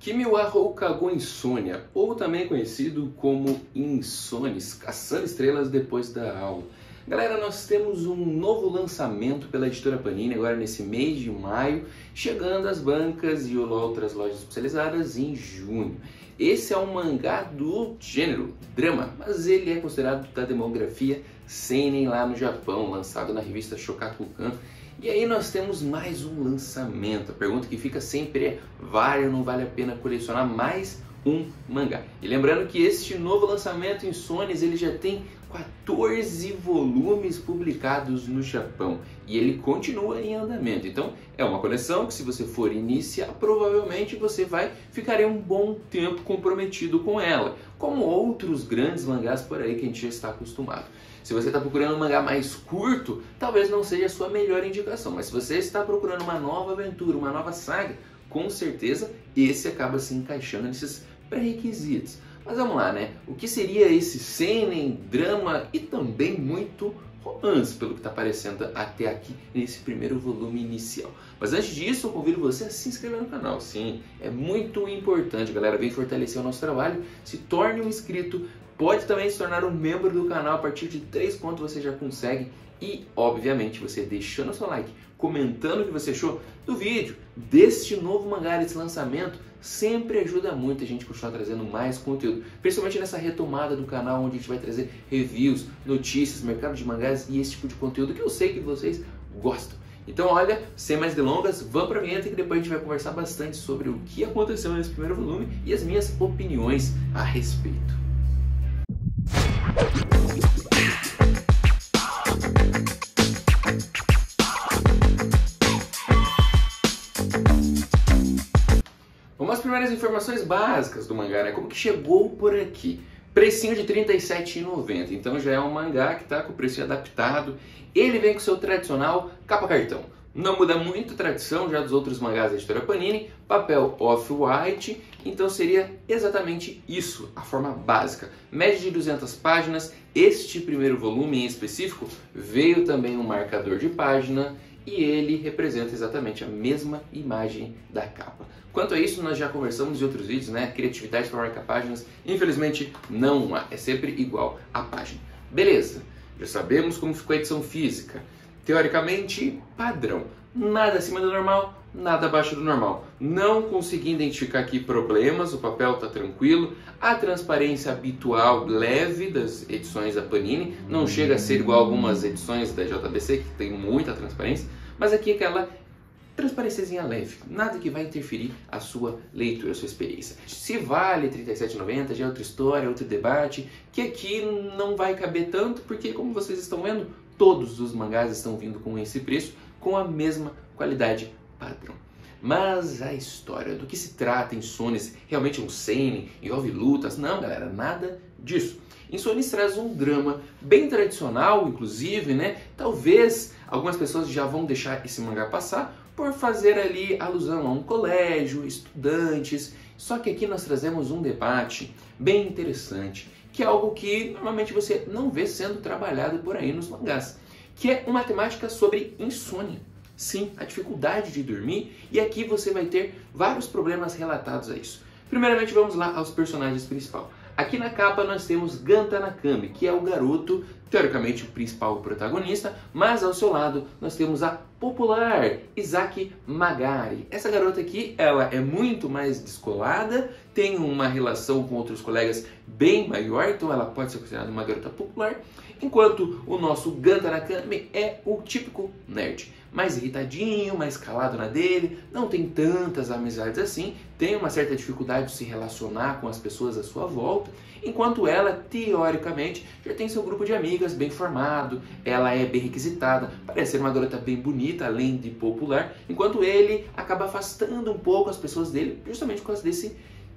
Kimi wa Houkago Insônia, ou também conhecido como Insones, Caçando Estrelas Depois da Aula. Galera, nós temos um novo lançamento pela editora Panini agora nesse mês de maio, chegando às bancas e outras lojas especializadas em junho. Esse é um mangá do gênero drama, mas ele é considerado da demografia seinen lá no Japão, lançado na revista Shogakukan. E aí nós temos mais um lançamento. A pergunta que fica sempre é: vale ou não vale a pena colecionar mais um mangá? E lembrando que este novo lançamento em Sones, ele já tem 14 volumes publicados no Japão e ele continua em andamento. Então é uma coleção que, se você for iniciar, provavelmente você vai ficar um bom tempo comprometido com ela, como outros grandes mangás por aí que a gente já está acostumado. Se você está procurando um mangá mais curto, talvez não seja a sua melhor indicação, mas se você está procurando uma nova aventura, uma nova saga, com certeza esse acaba se encaixando nesses pré-requisitos. Mas vamos lá, né? O que seria esse seinen, drama e também muito romance, pelo que está aparecendo até aqui nesse primeiro volume inicial. Mas antes disso, eu convido você a se inscrever no canal. Sim, é muito importante, galera. Vem fortalecer o nosso trabalho, se torne um inscrito. Pode também se tornar um membro do canal. A partir de 3 pontos você já consegue. E, obviamente, você deixando o seu like, comentando o que você achou do vídeo, deste novo mangá, desse lançamento, sempre ajuda muito a gente continuar trazendo mais conteúdo. Principalmente nessa retomada do canal, onde a gente vai trazer reviews, notícias, mercado de mangás e esse tipo de conteúdo que eu sei que vocês gostam. Então, olha, sem mais delongas, vamos para a vinheta que depois a gente vai conversar bastante sobre o que aconteceu nesse primeiro volume e as minhas opiniões a respeito. Vamos às primeiras informações básicas do mangá, né? Como que chegou por aqui? Precinho de R$ 37,90, então já é um mangá que está com o preço adaptado. Ele vem com seu tradicional capa cartão. Não muda muito a tradição já dos outros mangás da editora Panini, papel off-white, então seria exatamente isso, a forma básica. Média de 200 páginas, este primeiro volume em específico veio também um marcador de página e ele representa exatamente a mesma imagem da capa. Quanto a isso, nós já conversamos em outros vídeos, né? Criatividade para marcar páginas, infelizmente não há, é sempre igual a página. Beleza, já sabemos como ficou a edição física. Teoricamente, padrão. Nada acima do normal, nada abaixo do normal. Não consegui identificar aqui problemas, o papel está tranquilo. A transparência habitual, leve das edições da Panini. Não chega a ser igual a algumas edições da JBC, que tem muita transparência. Mas aqui aquela transparênciazinha leve. Nada que vai interferir a sua leitura, a sua experiência. Se vale R$ 37,90, já é outra história, outro debate, que aqui não vai caber tanto, porque como vocês estão vendo, todos os mangás estão vindo com esse preço, com a mesma qualidade padrão. Mas a história, do que se trata em Sones, realmente é um seinen, envolve lutas? Não, galera, nada disso. Em Sones traz um drama bem tradicional, inclusive, né? Talvez algumas pessoas já vão deixar esse mangá passar por fazer ali alusão a um colégio, estudantes. Só que aqui nós trazemos um debate bem interessante, que é algo que normalmente você não vê sendo trabalhado por aí nos mangás, que é uma temática sobre insônia. Sim, a dificuldade de dormir, e aqui você vai ter vários problemas relatados a isso. Primeiramente, vamos lá aos personagens principais. Aqui na capa nós temos Ganta Nakami, que é o garoto, teoricamente o principal protagonista, mas ao seu lado nós temos a popular Izaki Magari. Essa garota aqui, ela é muito mais descolada, tem uma relação com outros colegas bem maior, então ela pode ser considerada uma garota popular, enquanto o nosso Ganta Nakami é o típico nerd. Mais irritadinho, mais calado na dele, não tem tantas amizades assim, tem uma certa dificuldade de se relacionar com as pessoas à sua volta, enquanto ela, teoricamente, já tem seu grupo de amigas bem formado, ela é bem requisitada, parece ser uma garota bem bonita, além de popular, enquanto ele acaba afastando um pouco as pessoas dele, justamente por causa desse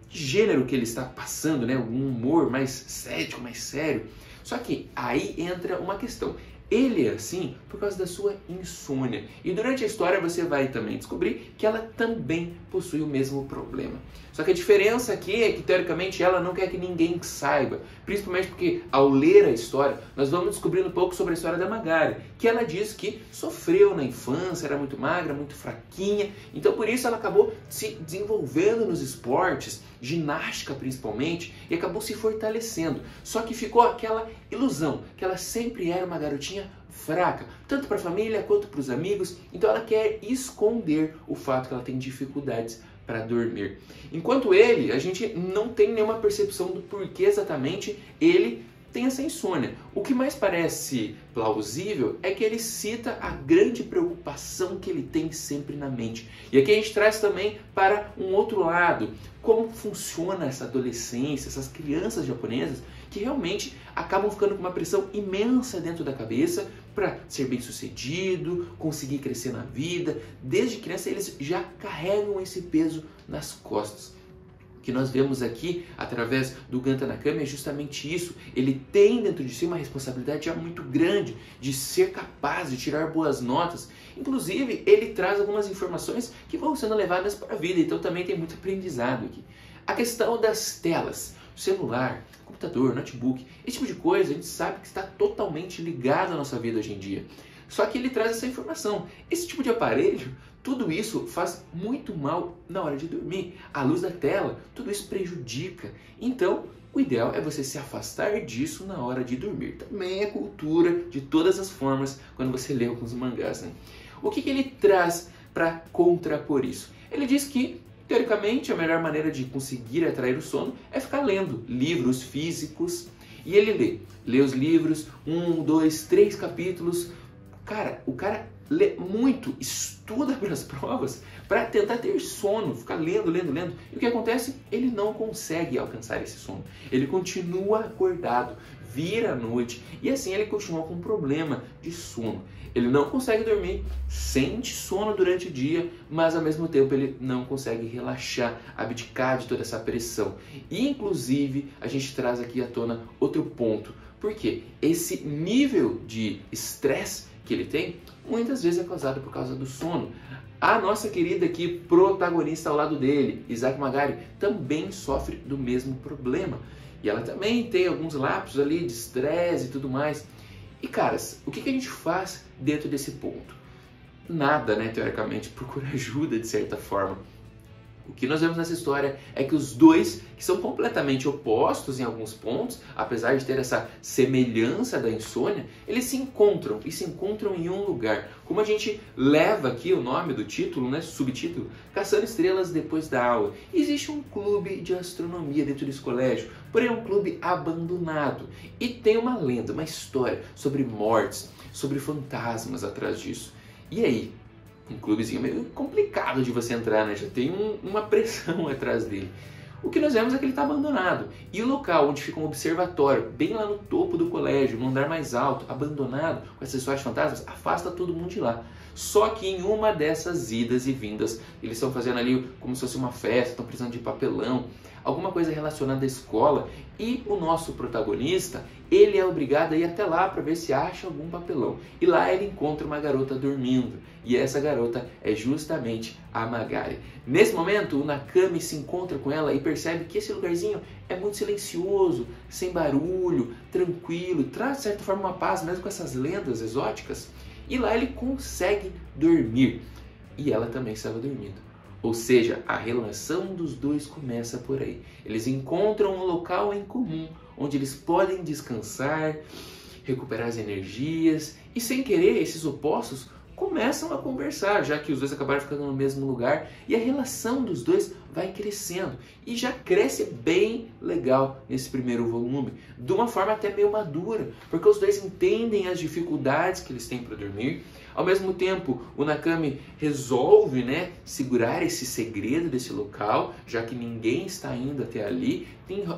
gênero que ele está passando, né? Um humor mais cético, mais sério. Só que aí entra uma questão. Ele é assim por causa da sua insônia. E durante a história você vai também descobrir que ela também possui o mesmo problema. Só que a diferença aqui é que, teoricamente, ela não quer que ninguém saiba. Principalmente porque, ao ler a história, nós vamos descobrindo um pouco sobre a história da Magari. Que ela diz que sofreu na infância, era muito magra, muito fraquinha. Então, por isso, ela acabou se desenvolvendo nos esportes, ginástica principalmente, e acabou se fortalecendo. Só que ficou aquela ilusão, que ela sempre era uma garotinha fraca, tanto para a família quanto para os amigos. Então ela quer esconder o fato que ela tem dificuldades para dormir. Enquanto ele, a gente não tem nenhuma percepção do porquê exatamente ele tem essa insônia. O que mais parece plausível é que ele cita a grande preocupação que ele tem sempre na mente. E aqui a gente traz também para um outro lado, como funciona essa adolescência, essas crianças japonesas que realmente acabam ficando com uma pressão imensa dentro da cabeça para ser bem sucedido, conseguir crescer na vida. Desde criança eles já carregam esse peso nas costas. O que nós vemos aqui através do Ganta Nakami é justamente isso. Ele tem dentro de si uma responsabilidade já muito grande de ser capaz de tirar boas notas. Inclusive, ele traz algumas informações que vão sendo levadas para a vida, então também tem muito aprendizado aqui. A questão das telas, celular, computador, notebook, esse tipo de coisa a gente sabe que está totalmente ligado à nossa vida hoje em dia. Só que ele traz essa informação. Esse tipo de aparelho, tudo isso faz muito mal na hora de dormir. A luz da tela, tudo isso prejudica. Então, o ideal é você se afastar disso na hora de dormir. Também é cultura de todas as formas quando você lê alguns mangás, né? O que ele traz para contrapor isso? Ele diz que, teoricamente, a melhor maneira de conseguir atrair o sono é ficar lendo livros físicos. E ele lê os livros, 1, 2, 3 capítulos. Cara, o cara lê muito, estuda para as provas para tentar ter sono, ficar lendo. E o que acontece? Ele não consegue alcançar esse sono. Ele continua acordado, vira a noite e assim ele continua com um problema de sono. Ele não consegue dormir, sente sono durante o dia, mas ao mesmo tempo ele não consegue relaxar, abdicar de toda essa pressão. E inclusive a gente traz aqui à tona outro ponto. Por quê? Esse nível de estresse que ele tem, muitas vezes é causado por causa do sono. A nossa querida aqui, protagonista ao lado dele, Izaki Magari, também sofre do mesmo problema. E ela também tem alguns lapsos ali de estresse e tudo mais. E caras, o que a gente faz dentro desse ponto? Nada, né, teoricamente, procura ajuda de certa forma. O que nós vemos nessa história é que os dois, que são completamente opostos em alguns pontos, apesar de ter essa semelhança da insônia, eles se encontram e se encontram em um lugar. Como a gente leva aqui o nome do título, né, subtítulo, Caçando Estrelas Depois da Aula. Existe um clube de astronomia dentro desse colégio, porém é um clube abandonado. E tem uma lenda, uma história sobre mortes, sobre fantasmas atrás disso. E aí? Um clubezinho meio complicado de você entrar, né? Já tem uma pressão atrás dele. O que nós vemos é que ele está abandonado. E o local onde fica um observatório, bem lá no topo do colégio, no andar mais alto, abandonado, com essas histórias de fantasmas, afasta todo mundo de lá. Só que em uma dessas idas e vindas, eles estão fazendo ali como se fosse uma festa, estão precisando de papelão, alguma coisa relacionada à escola, e o nosso protagonista, ele é obrigado a ir até lá para ver se acha algum papelão. E lá ele encontra uma garota dormindo, e essa garota é justamente a Magari. Nesse momento, o Nakami se encontra com ela e percebe que esse lugarzinho é muito silencioso, sem barulho, tranquilo, traz de certa forma uma paz, mesmo com essas lendas exóticas. E lá ele consegue dormir, e ela também estava dormindo. Ou seja, a relação dos dois começa por aí. Eles encontram um local em comum, onde eles podem descansar, recuperar as energias, e sem querer, esses opostos começam a conversar, já que os dois acabaram ficando no mesmo lugar, e a relação dos dois vai crescendo, e já cresce bem legal nesse primeiro volume, de uma forma até meio madura, porque os dois entendem as dificuldades que eles têm para dormir, Ao mesmo tempo, o Nakami resolve, né, segurar esse segredo desse local, já que ninguém está indo até ali.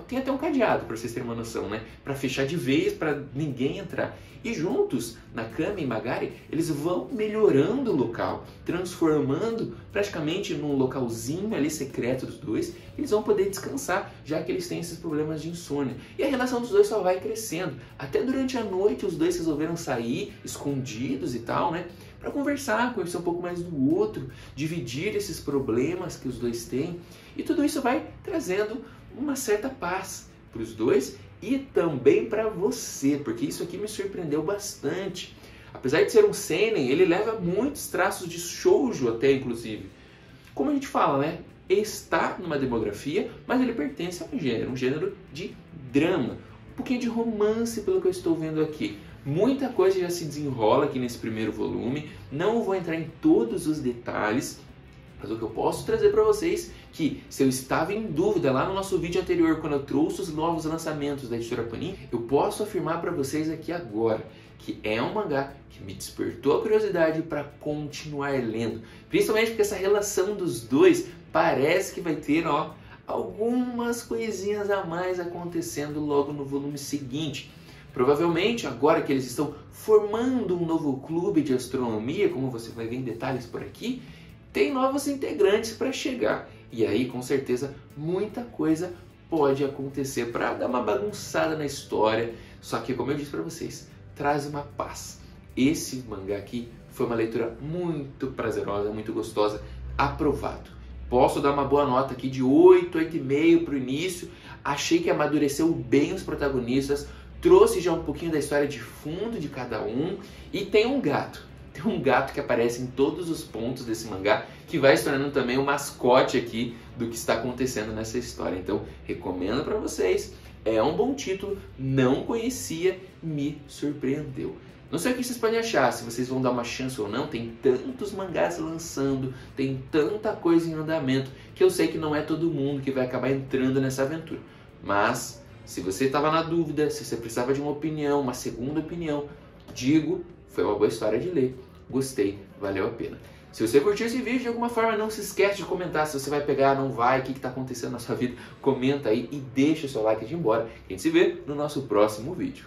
Tem até um cadeado, para vocês terem uma noção, né, para fechar de vez, para ninguém entrar. E juntos, Nakami e Magari, eles vão melhorando o local, transformando praticamente num localzinho ali secreto dos dois. Eles vão poder descansar, já que eles têm esses problemas de insônia. E a relação dos dois só vai crescendo. Até durante a noite os dois resolveram sair, escondidos e tal, né? Para conversar, conhecer um pouco mais do outro, dividir esses problemas que os dois têm. E tudo isso vai trazendo uma certa paz para os dois e também para você, porque isso aqui me surpreendeu bastante. Apesar de ser um seinen, ele leva muitos traços de shoujo até, inclusive. Como a gente fala, né? Está numa demografia, mas ele pertence a um gênero de drama. Um pouquinho de romance, pelo que eu estou vendo aqui. Muita coisa já se desenrola aqui nesse primeiro volume. Não vou entrar em todos os detalhes, mas o que eu posso trazer para vocês que, se eu estava em dúvida lá no nosso vídeo anterior, quando eu trouxe os novos lançamentos da editora Panini, eu posso afirmar para vocês aqui agora que é um mangá que me despertou a curiosidade para continuar lendo. Principalmente porque essa relação dos dois parece que vai ter, ó, algumas coisinhas a mais acontecendo logo no volume seguinte. Provavelmente, agora que eles estão formando um novo clube de astronomia, como você vai ver em detalhes por aqui, tem novos integrantes para chegar. E aí, com certeza, muita coisa pode acontecer para dar uma bagunçada na história. Só que, como eu disse para vocês, traz uma paz. Esse mangá aqui foi uma leitura muito prazerosa, muito gostosa, aprovado. Posso dar uma boa nota aqui de 8, 8,5 para o início. Achei que amadureceu bem os protagonistas, trouxe já um pouquinho da história de fundo de cada um. E tem um gato. Tem um gato que aparece em todos os pontos desse mangá, que vai se tornando também o mascote aqui do que está acontecendo nessa história. Então, recomendo para vocês. É um bom título, não conhecia, me surpreendeu. Não sei o que vocês podem achar, se vocês vão dar uma chance ou não. Tem tantos mangás lançando, tem tanta coisa em andamento, que eu sei que não é todo mundo que vai acabar entrando nessa aventura. Mas, se você estava na dúvida, se você precisava de uma opinião, uma segunda opinião, digo, foi uma boa história de ler. Gostei, valeu a pena. Se você curtiu esse vídeo, de alguma forma, não se esquece de comentar se você vai pegar, não vai, o que está acontecendo na sua vida. Comenta aí e deixa o seu like de ir embora. A gente se vê no nosso próximo vídeo.